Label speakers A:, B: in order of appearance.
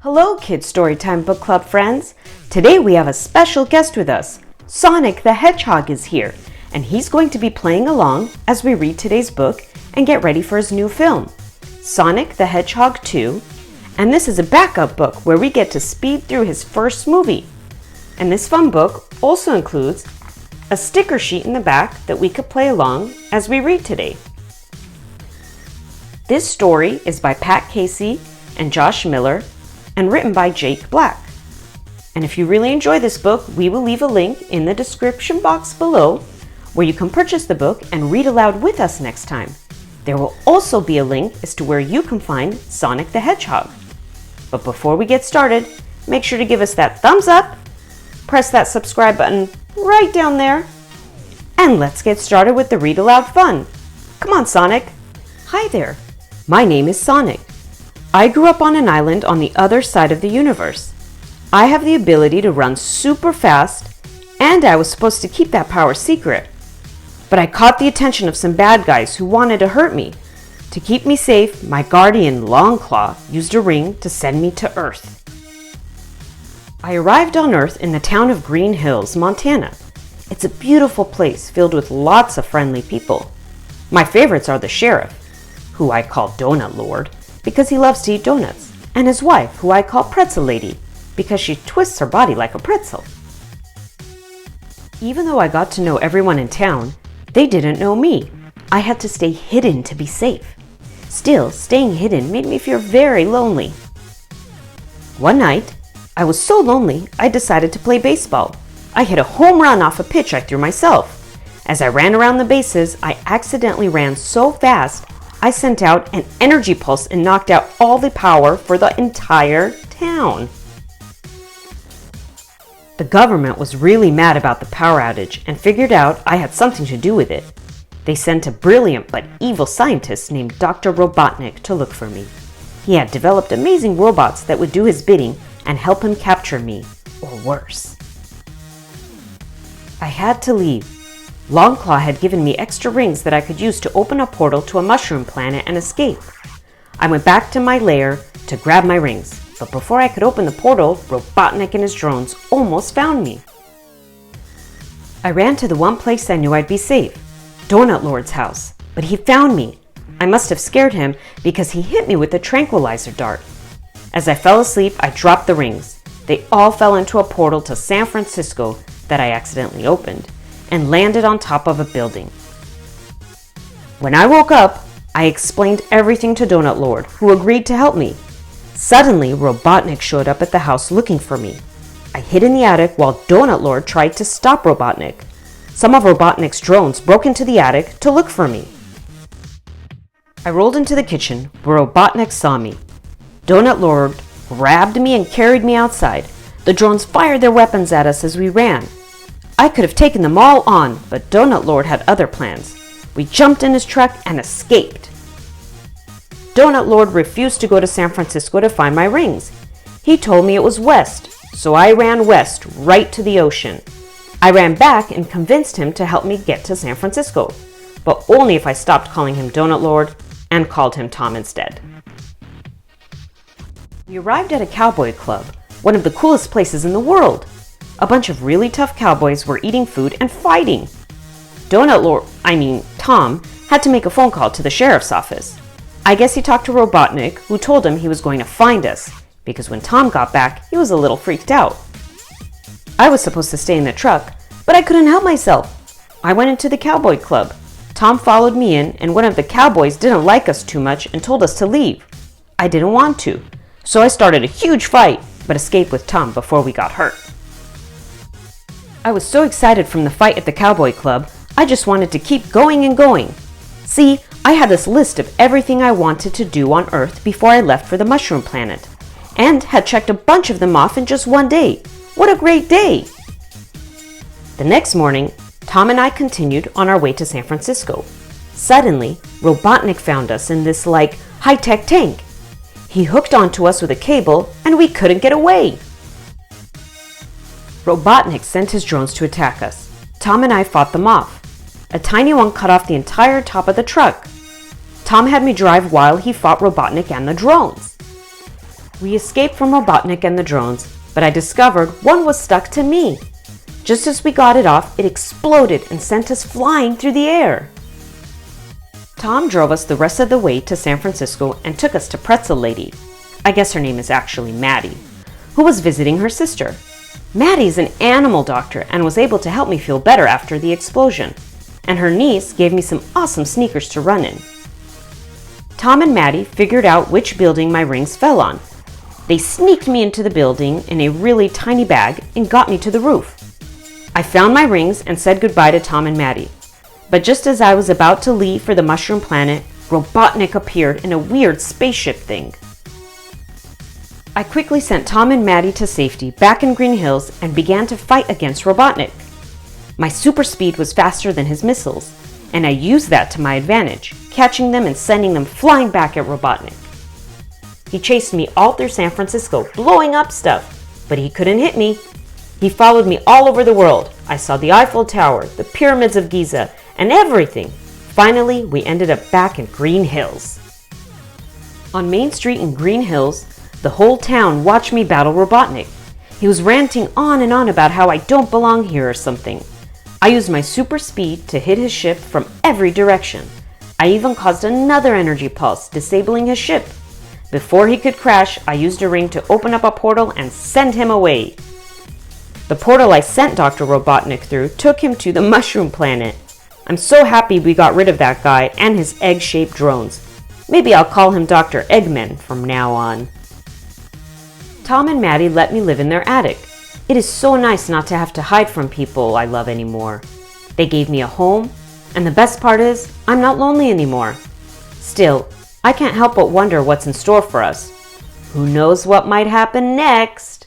A: Hello, Kids Storytime Book Club friends! Today we have a special guest with us. Sonic the Hedgehog is here, and he's going to be playing along as we read today's book and get ready for his new film, Sonic the Hedgehog 2, and this is a backup book where we get to speed through his first movie. And this fun book also includes a sticker sheet in the back that we could play along as we read today. This story is by Pat Casey and Josh Miller and written by Jake Black. And if you really enjoy this book, we will leave a link in the description box below where you can purchase the book and read aloud with us next time. There will also be a link as to where you can find Sonic the Hedgehog. But before we get started, make sure to give us that thumbs up, press that subscribe button right down there, and let's get started with the read aloud fun. Come on, Sonic. Hi there. My name is Sonic. I grew up on an island on the other side of the universe. I have the ability to run super fast, and I was supposed to keep that power secret. But I caught the attention of some bad guys who wanted to hurt me. To keep me safe, my guardian Longclaw used a ring to send me to Earth. I arrived on Earth in the town of Green Hills, Montana. It's a beautiful place filled with lots of friendly people. My favorites are the sheriff, who I call Donut Lord, because he loves to eat donuts, and his wife, who I call Pretzel Lady, because she twists her body like a pretzel. Even though I got to know everyone in town, they didn't know me. I had to stay hidden to be safe. Still, staying hidden made me feel very lonely. One night, I was so lonely, I decided to play baseball. I hit a home run off a pitch I threw myself. As I ran around the bases, I accidentally ran so fast, I sent out an energy pulse and knocked out all the power for the entire town. The government was really mad about the power outage and figured out I had something to do with it. They sent a brilliant but evil scientist named Dr. Robotnik to look for me. He had developed amazing robots that would do his bidding and help him capture me, or worse. I had to leave. Longclaw had given me extra rings that I could use to open a portal to a mushroom planet and escape. I went back to my lair to grab my rings, but before I could open the portal, Robotnik and his drones almost found me. I ran to the one place I knew I'd be safe, Donut Lord's house, but he found me. I must have scared him because he hit me with a tranquilizer dart. As I fell asleep, I dropped the rings. They all fell into a portal to San Francisco that I accidentally opened, and landed on top of a building. When I woke up, I explained everything to Donut Lord, who agreed to help me. Suddenly, Robotnik showed up at the house looking for me. I hid in the attic while Donut Lord tried to stop Robotnik. Some of Robotnik's drones broke into the attic to look for me. I rolled into the kitchen where Robotnik saw me. Donut Lord grabbed me and carried me outside. The drones fired their weapons at us as we ran. I could have taken them all on, but Donut Lord had other plans. We jumped in his truck and escaped. Donut Lord refused to go to San Francisco to find my rings. He told me it was west, so I ran west right to the ocean. I ran back and convinced him to help me get to San Francisco, but only if I stopped calling him Donut Lord and called him Tom instead. We arrived at a cowboy club, one of the coolest places in the world. A bunch of really tough cowboys were eating food and fighting. Tom, had to make a phone call to the sheriff's office. I guess he talked to Robotnik, who told him he was going to find us, because when Tom got back, he was a little freaked out. I was supposed to stay in the truck, but I couldn't help myself. I went into the cowboy club. Tom followed me in, and one of the cowboys didn't like us too much and told us to leave. I didn't want to, so I started a huge fight, but escaped with Tom before we got hurt. I was so excited from the fight at the cowboy club, I just wanted to keep going and going. See, I had this list of everything I wanted to do on Earth before I left for the mushroom planet, and had checked a bunch of them off in just one day. What a great day! The next morning, Tom and I continued on our way to San Francisco. Suddenly, Robotnik found us in this high-tech tank. He hooked onto us with a cable, and we couldn't get away. Robotnik sent his drones to attack us. Tom and I fought them off. A tiny one cut off the entire top of the truck. Tom had me drive while he fought Robotnik and the drones. We escaped from Robotnik and the drones, but I discovered one was stuck to me. Just as we got it off, it exploded and sent us flying through the air. Tom drove us the rest of the way to San Francisco and took us to Pretzel Lady. I guess her name is actually Maddie, who was visiting her sister. Maddie's an animal doctor and was able to help me feel better after the explosion. And her niece gave me some awesome sneakers to run in. Tom and Maddie figured out which building my rings fell on. They sneaked me into the building in a really tiny bag and got me to the roof. I found my rings and said goodbye to Tom and Maddie. But just as I was about to leave for the Mushroom Planet, Robotnik appeared in a weird spaceship thing. I quickly sent Tom and Maddie to safety back in Green Hills and began to fight against Robotnik. My super speed was faster than his missiles, and I used that to my advantage, catching them and sending them flying back at Robotnik. He chased me all through San Francisco, blowing up stuff, but he couldn't hit me. He followed me all over the world. I saw the Eiffel Tower, the pyramids of Giza, and everything. Finally, we ended up back in Green Hills. On Main Street in Green Hills, the whole town watched me battle Robotnik. He was ranting on and on about how I don't belong here or something. I used my super speed to hit his ship from every direction. I even caused another energy pulse, disabling his ship. Before he could crash, I used a ring to open up a portal and send him away. The portal I sent Dr. Robotnik through took him to the Mushroom Planet. I'm so happy we got rid of that guy and his egg-shaped drones. Maybe I'll call him Dr. Eggman from now on. Tom and Maddie let me live in their attic. It is so nice not to have to hide from people I love anymore. They gave me a home, and the best part is, I'm not lonely anymore. Still, I can't help but wonder what's in store for us. Who knows what might happen next?